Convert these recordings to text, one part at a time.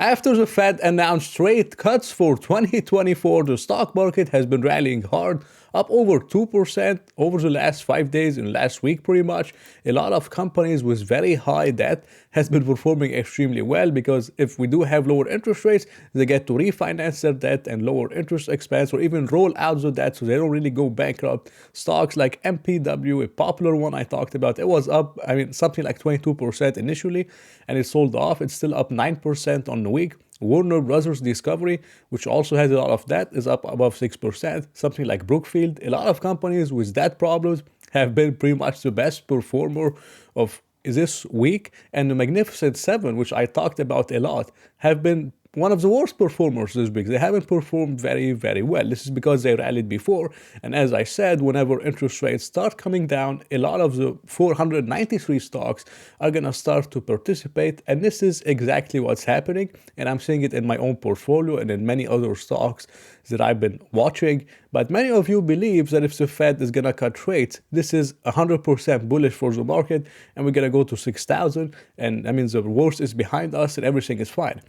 After the Fed announced rate cuts for 2024, the stock market has been rallying hard, up over 2% over the last 5 days and last week pretty much. A lot of companies with very high debt has been performing extremely well because if we do have lower interest rates, they get to refinance their debt and lower interest expense or even roll out the debt so they don't really go bankrupt. Stocks like MPW, a popular one I talked about, it was up, something like 22% initially and it sold off. It's still up 9% on the week. Warner Brothers Discovery, which also has a lot of debt, is up above 6%. Something like Brookfield, a lot of companies with debt problems have been pretty much the best performer of this week. And the Magnificent Seven, which I talked about a lot, have been one of the worst performers this week. They haven't performed very, very well. This is because they rallied before. And as I said, whenever interest rates start coming down, a lot of the 493 stocks are going to start to participate. And this is exactly what's happening. And I'm seeing it in my own portfolio and in many other stocks that I've been watching. But many of you believe that if the Fed is going to cut rates, this is 100% bullish for the market. And we're going to go to 6,000. And that means the worst is behind us and everything is fine.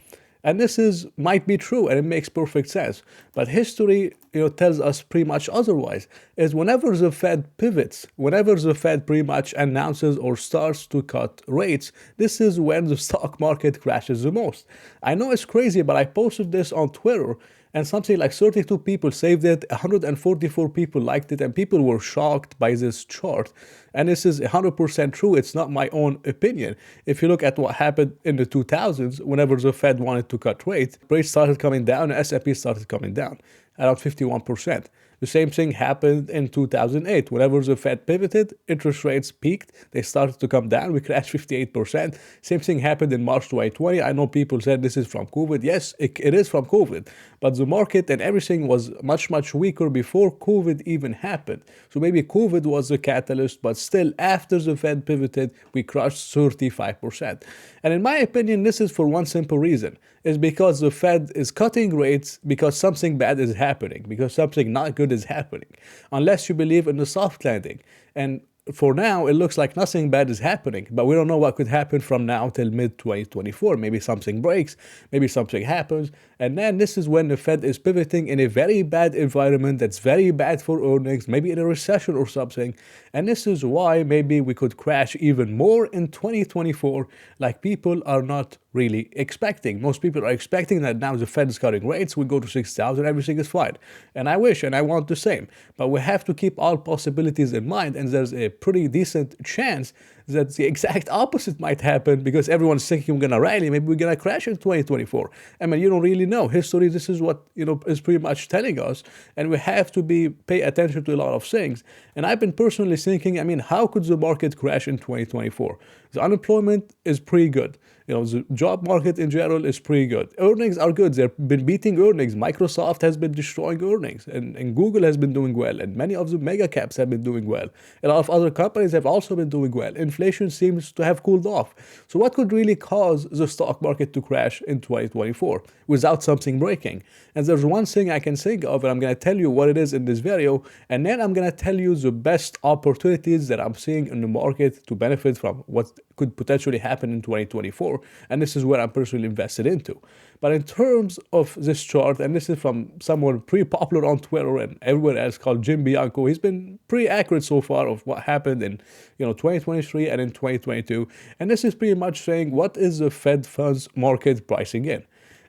And this might be true and it makes perfect sense. But history tells us pretty much otherwise. Is whenever the Fed pivots, whenever the Fed pretty much announces or starts to cut rates, this is when the stock market crashes the most. I know it's crazy, but I posted this on Twitter and something like 32 people saved it, 144 people liked it, and people were shocked by this chart. And this is 100% true. It's not my own opinion. If you look at what happened in the 2000s, whenever the Fed wanted to cut rates started coming down, and S&P started coming down, around 51%. The same thing happened in 2008. Whenever the Fed pivoted, interest rates peaked. They started to come down. We crashed 58%. Same thing happened in March 2020. I know people said this is from COVID. Yes, it is from COVID. But the market and everything was much, much weaker before COVID even happened. So maybe COVID was the catalyst, but still after the Fed pivoted, we crashed 35%. And in my opinion, this is for one simple reason. Is because the Fed is cutting rates because something bad is happening, because something not good is happening, unless you believe in the soft landing. And for now, it looks like nothing bad is happening, but we don't know what could happen from now till mid-2024. Maybe something breaks, maybe something happens, and then this is when the Fed is pivoting in a very bad environment that's very bad for earnings, maybe in a recession or something, and this is why maybe we could crash even more in 2024, like people are not really expecting. Most people are expecting that now the Fed is cutting rates, we go to 6,000, everything is fine. And I wish and I want the same. But we have to keep all possibilities in mind, and there's a pretty decent chance that the exact opposite might happen because everyone's thinking we're going to rally, maybe we're going to crash in 2024. I mean, you don't really know. History, this is what, is pretty much telling us, and we have to pay attention to a lot of things. And I've been personally thinking, how could the market crash in 2024? The unemployment is pretty good. The job market in general is pretty good. Earnings are good. They've been beating earnings. Microsoft has been destroying earnings, and Google has been doing well, and many of the mega caps have been doing well. A lot of other companies have also been doing well. Inflation seems to have cooled off. So what could really cause the stock market to crash in 2024 without something breaking? And there's one thing I can think of, and I'm going to tell you what it is in this video, and then I'm going to tell you the best opportunities that I'm seeing in the market to benefit from what could potentially happen in 2024, and this is where I'm personally invested into. But in terms of this chart, and this is from someone pretty popular on Twitter and everywhere else called Jim Bianco, he's been pretty accurate so far of what happened in 2023 and in 2022, and this is pretty much saying what is the Fed funds market pricing in.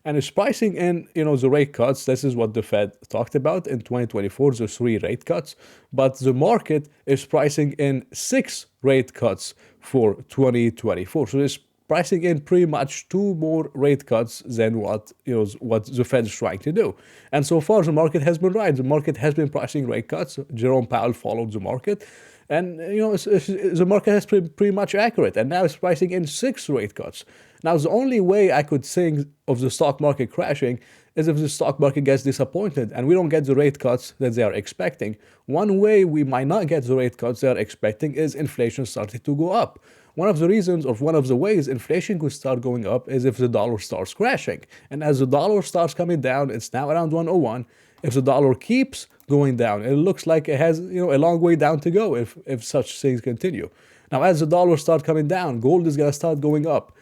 And it's pricing in, the rate cuts. This is what the Fed talked about in 2024, the 3 rate cuts. But the market is pricing in 6 rate cuts for 2024. So it's pricing in pretty much 2 more rate cuts than what the Fed is trying to do. And so far, the market has been right. The market has been pricing rate cuts. Jerome Powell followed the market. And, the market has been pretty much accurate. And now it's pricing in 6 rate cuts. Now, the only way I could think of the stock market crashing is if the stock market gets disappointed and we don't get the rate cuts that they are expecting. One way we might not get the rate cuts they are expecting is inflation starting to go up. One of the reasons, or one of the ways inflation could start going up is if the dollar starts crashing. And as the dollar starts coming down, it's now around 101. If the dollar keeps going down, it looks like it has a long way down to go if such things continue. Now, as the dollar starts coming down, gold is going to start going up.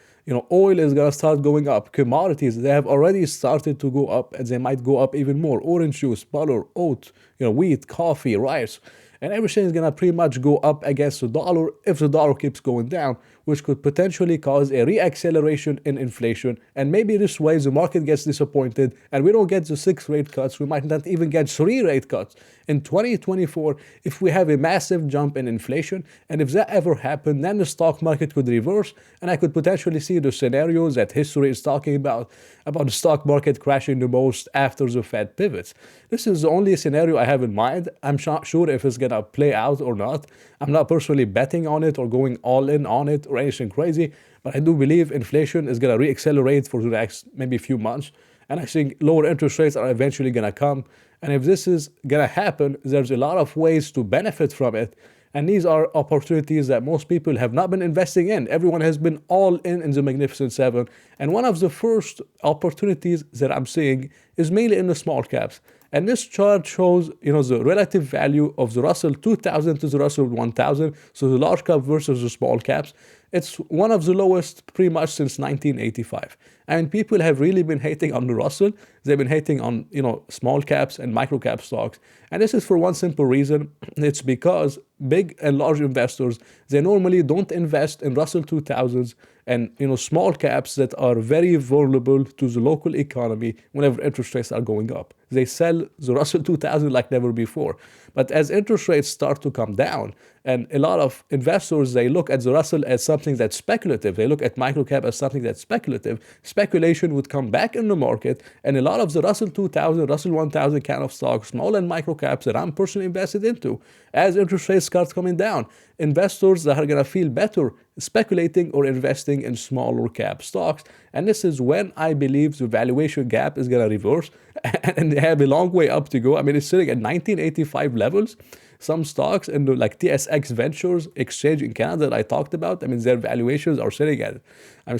Oil is gonna start going up. Commodities, they have already started to go up, and they might go up even more. Orange juice, butter, oat, wheat, coffee, rice, and everything is gonna pretty much go up against the dollar if the dollar keeps going down, which could potentially cause a reacceleration in inflation. And maybe this way the market gets disappointed and we don't get the 6 rate cuts. We might not even get 3 rate cuts in 2024 if we have a massive jump in inflation. And if that ever happened, then the stock market could reverse, and I could potentially see the scenarios that history is talking about the stock market crashing the most after the Fed pivots. This is the only scenario I have in mind. I'm not sure if it's gonna play out or not. I'm not personally betting on it or going all in on it or anything crazy, but I do believe inflation is gonna reaccelerate for the next maybe few months. And I think lower interest rates are eventually gonna come. And if this is gonna happen, there's a lot of ways to benefit from it. And these are opportunities that most people have not been investing in. Everyone has been all in the Magnificent Seven. And one of the first opportunities that I'm seeing is mainly in the small caps. And this chart shows, the relative value of the Russell 2000 to the Russell 1000. So the large cap versus the small caps. It's one of the lowest pretty much since 1985. And people have really been hating on the Russell. They've been hating on, small caps and micro cap stocks. And this is for one simple reason. It's because big and large investors, they normally don't invest in Russell 2000s and, small caps that are very vulnerable to the local economy whenever interest rates are going up. They sell the Russell 2000 like never before. But as interest rates start to come down, and a lot of investors, they look at the Russell as something that's speculative. They look at microcap as something that's speculative. Speculation would come back in the market, and a lot of the Russell 2000, Russell 1000 kind of stocks, small and microcaps that I'm personally invested into, as interest rates start coming down, investors that are going to feel better speculating or investing in smaller cap stocks. And this is when I believe the valuation gap is going to reverse, and they have a long way up to go. I mean, it's sitting at 1985 levels. Some stocks in the like TSX Ventures exchange in Canada that I talked about, I mean, their valuations are sitting at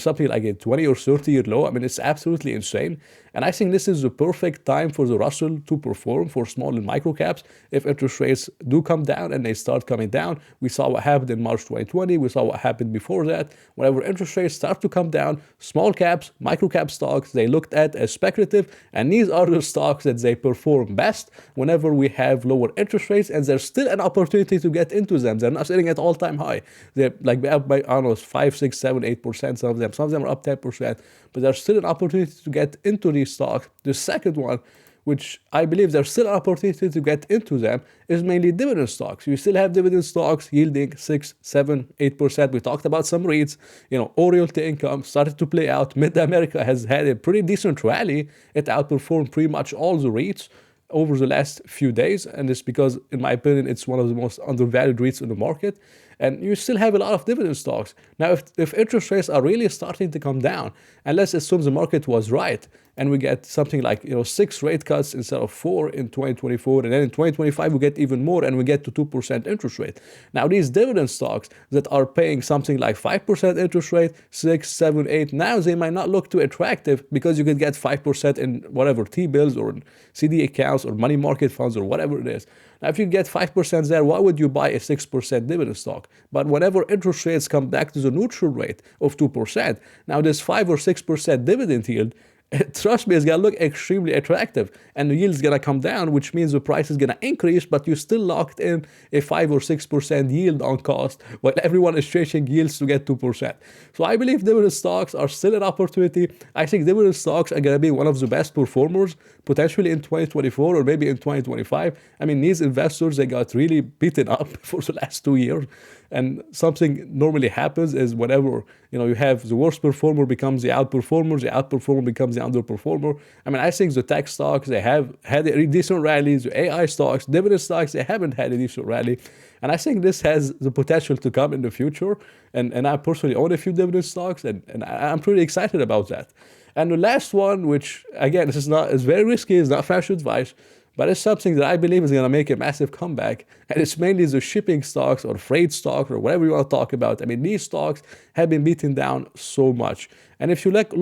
something like a 20 or 30-year low. I mean, it's absolutely insane. And I think this is the perfect time for the Russell to perform for small and micro caps. If interest rates do come down and they start coming down, we saw what happened in March 2020. We saw what happened before that. Whenever interest rates start to come down, small caps, micro cap stocks, they looked at as speculative. And these are the stocks that they perform best whenever we have lower interest rates. And there's still an opportunity to get into them. They're not sitting at all-time high. They're like up by, I don't know, 5, 6, 7, 8%. Some of them are up 10%. But there's still an opportunity to get into these stocks. The second one, which I believe there's still an opportunity to get into them, is mainly dividend stocks. You still have dividend stocks yielding 6, 7, 8%. We talked about some REITs. Oriental Income started to play out. Mid-America has had a pretty decent rally. It outperformed pretty much all the REITs over the last few days, and it's because, in my opinion, it's one of the most undervalued REITs in the market. And you still have a lot of dividend stocks. Now, if interest rates are really starting to come down, and let's assume the market was right, and we get something like 6 rate cuts instead of 4 in 2024, and then in 2025 we get even more, and we get to 2% interest rate. Now, these dividend stocks that are paying something like 5% interest rate, 6, 7, 8, now they might not look too attractive because you could get 5% in whatever T-bills or CD accounts or money market funds or whatever it is. Now, if you get 5% there, why would you buy a 6% dividend stock? But whenever interest rates come back to the neutral rate of 2%, now this 5 or 6% dividend yield, trust me, it's going to look extremely attractive. And the yield is going to come down, which means the price is going to increase, but you're still locked in a 5 or 6% yield on cost, while everyone is chasing yields to get 2%. So I believe dividend stocks are still an opportunity. I think dividend stocks are going to be one of the best performers, potentially in 2024 or maybe in 2025. I mean, these investors, they got really beaten up for the last 2 years. And something normally happens is whenever you have the worst performer becomes the outperformer becomes the underperformer. I mean, I think the tech stocks, they have had a decent rallies. The AI stocks, dividend stocks, they haven't had a decent rally. And I think this has the potential to come in the future. And I personally own a few dividend stocks, and I'm pretty excited about that. And the last one, which again, it's very risky, it's not financial advice, but it's something that I believe is going to make a massive comeback. And it's mainly the shipping stocks or freight stocks or whatever you want to talk about. I mean, these stocks have been beaten down so much. And if you look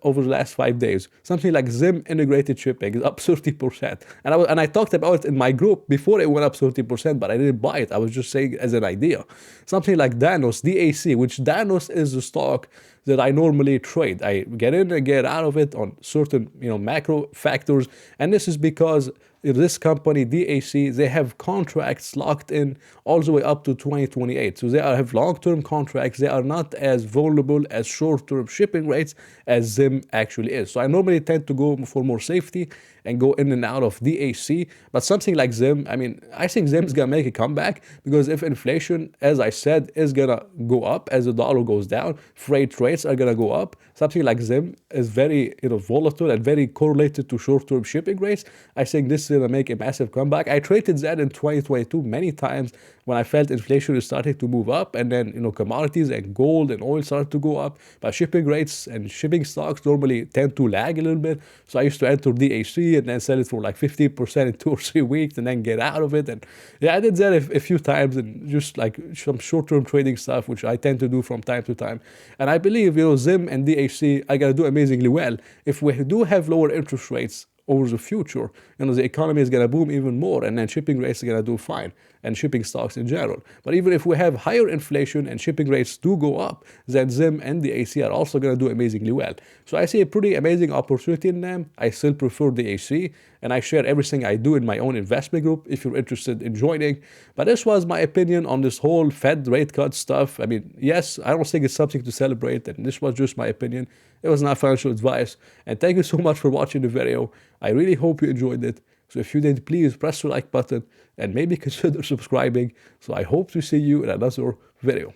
over the last 5 days, something like Zim integrated shipping is up 30%. And I talked about it in my group before it went up 30%, but I didn't buy it. I was just saying as an idea. Something like Danos, DAC, which Danos is the stock that I normally trade. I get in and get out of it on certain macro factors, and this is because this company DAC, they have contracts locked in all the way up to 2028. So they have long-term contracts. They are not as vulnerable as short-term shipping rates as Zim actually is. So I normally tend to go for more safety and go in and out of DAC. But something like Zim, I mean, I think Zim is gonna make a comeback, because if inflation, as I said, is gonna go up as the dollar goes down, freight rates are gonna go up. Something like Zim is very volatile and very correlated to short-term shipping rates. I think this is gonna make a massive comeback. I traded that in 2022 many times when I felt inflation is starting to move up, and then commodities and gold and oil started to go up, but shipping rates and shipping stocks normally tend to lag a little bit. So I used to enter DAC and then sell it for like 15% in 2 or 3 weeks and then get out of it. And yeah, I did that a few times, and just like some short-term trading stuff, which I tend to do from time to time. And I believe Zim and DAC are gonna do amazingly well if we do have lower interest rates over the future. The economy is going to boom even more, and then shipping rates are going to do fine, and shipping stocks in general. But even if we have higher inflation and shipping rates do go up, then Zim and the AC are also going to do amazingly well. So I see a pretty amazing opportunity in them. I still prefer the AC, and I share everything I do in my own investment group if you're interested in joining. But this was my opinion on this whole Fed rate cut stuff. I mean, yes, I don't think it's something to celebrate, and this was just my opinion. It was not financial advice. And thank you so much for watching the video. I really hope you enjoyed it. So if you did, please press the like button and maybe consider subscribing. So I hope to see you in another video.